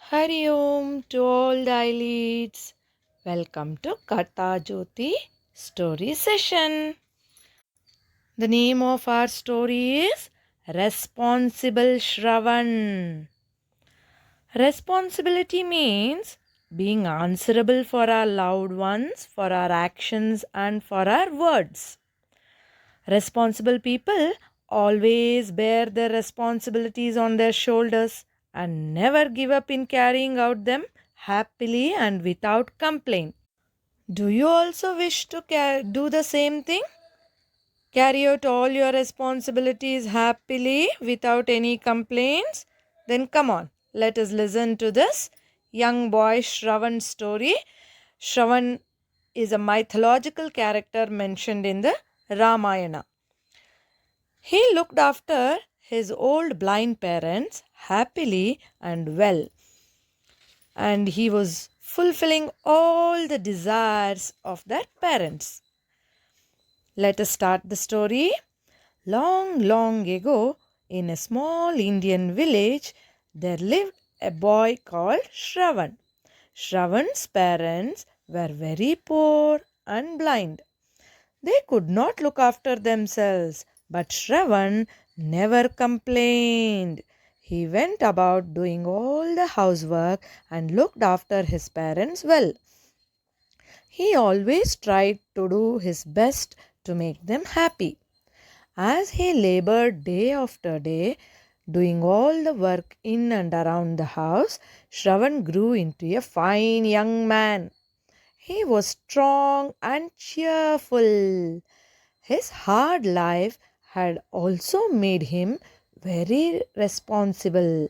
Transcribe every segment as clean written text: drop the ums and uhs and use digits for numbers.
Hari Om to all the iLeads. Welcome to Katha Jyoti story session. The name of our story is Responsible Shravan. Responsibility means being answerable for our loved ones, for our actions, and for our words. Responsible people always bear their responsibilities on their shoulders and never give up in carrying out them happily and without complaint. Do you also wish to do the same thing? Carry out all your responsibilities happily without any complaints? Then come on, let us listen to this young boy Shravan story. Shravan is a mythological character mentioned in the Ramayana. He looked after his old blind parents happily and well, and he was fulfilling all the desires of their parents. Let us start the story. Long, long ago, in a small Indian village, there lived a boy called Shravan. Shravan's parents were very poor and blind. They could not look after themselves, but Shravan never complained. He went about doing all the housework and looked after his parents well. He always tried to do his best to make them happy. As he labored day after day, doing all the work in and around the house, Shravan grew into a fine young man. He was strong and cheerful. His hard life had also made him very responsible.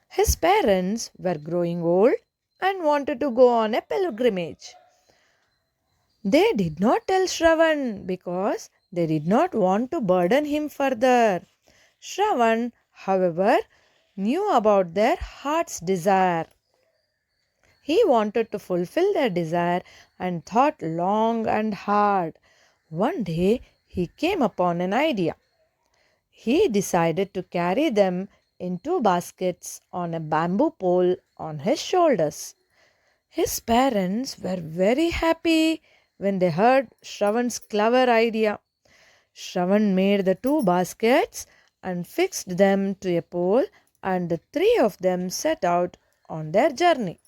His parents were growing old and wanted to go on a pilgrimage. They did not tell Shravan because they did not want to burden him further. Shravan, however, knew about their heart's desire. He wanted to fulfill their desire and thought long and hard. One day he came upon an idea. He decided to carry them in two baskets on a bamboo pole on his shoulders. His parents were very happy when they heard Shravan's clever idea. Shravan made the two baskets and fixed them to a pole, and the three of them set out on their journey.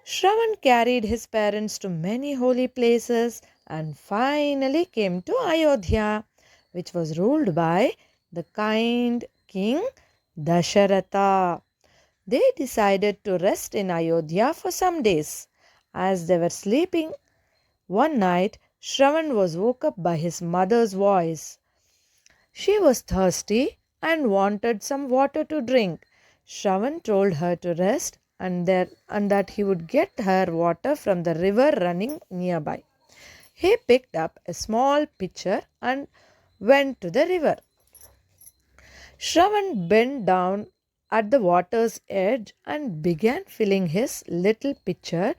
Shravan carried his parents to many holy places and finally came to Ayodhya, which was ruled by the kind king Dasharatha. They decided to rest in Ayodhya for some days. As they were sleeping, one night Shravan was woke up by his mother's voice. She was thirsty and wanted some water to drink. Shravan told her to rest and that he would get her water from the river running nearby. He picked up a small pitcher and went to the river. Shravan bent down at the water's edge and began filling his little pitcher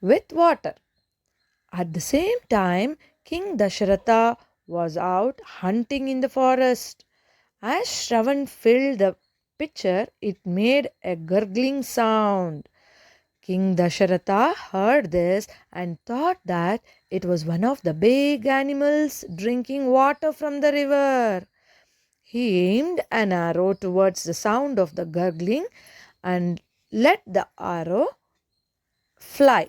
with water. At the same time, King Dasharatha was out hunting in the forest. As Shravan filled the pitcher, it made a gurgling sound. King Dasharatha heard this and thought that it was one of the big animals drinking water from the river. He aimed an arrow towards the sound of the gurgling and let the arrow fly.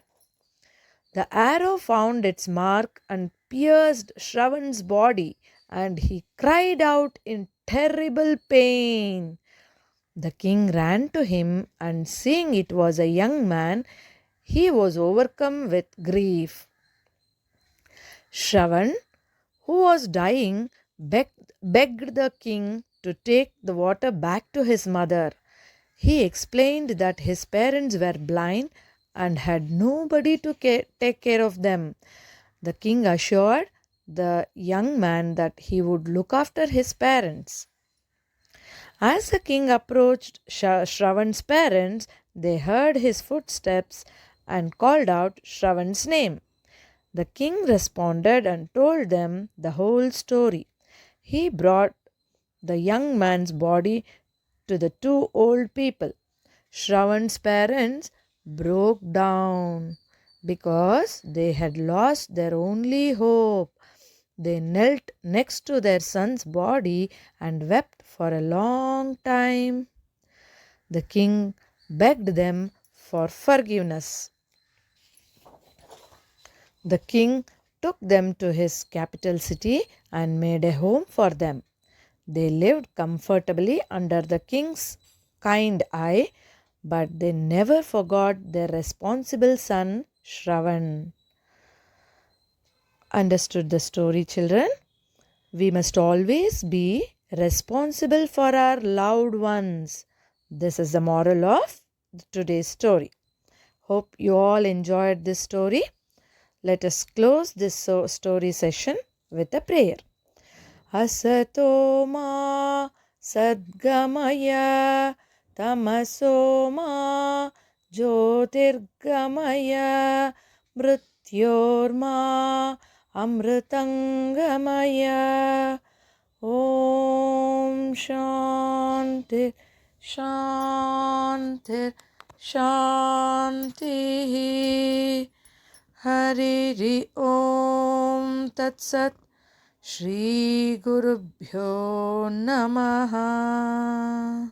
The arrow found its mark and pierced Shravan's body, and he cried out in terrible pain. The king ran to him, and seeing it was a young man, he was overcome with grief. Shravan, who was dying, begged the king to take the water back to his mother. He explained that his parents were blind and had nobody to take care of them. The king assured the young man that he would look after his parents. As the king approached Shravan's parents, they heard his footsteps and called out Shravan's name. The king responded and told them the whole story. He brought the young man's body to the two old people. Shravan's parents broke down because they had lost their only hope. They knelt next to their son's body and wept for a long time. The king begged them for forgiveness. The king took them to his capital city and made a home for them. They lived comfortably under the king's kind eye, but they never forgot their responsible son, Shravan. Understood the story, children? We must always be responsible for our loved ones. This is the moral of today's story. Hope you all enjoyed this story. Let us close this story session with a prayer. Asato ma sadgamaya tamaso ma jyotirgamaya mrityorma amritangamaya. Om Shanti Shanti Shanti. Hari Om Tat Sat. Shri Gurubhyo Namaha.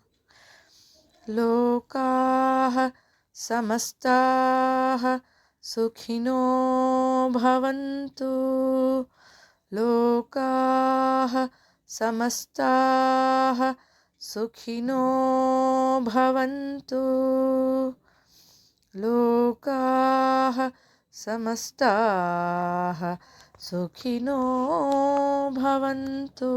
Lokaha Samastaha Sukhino Bhavantu. Lokaha Samastaha Sukhino Bhavantu. Lokaha Samastaha Sukhino Bhavantu.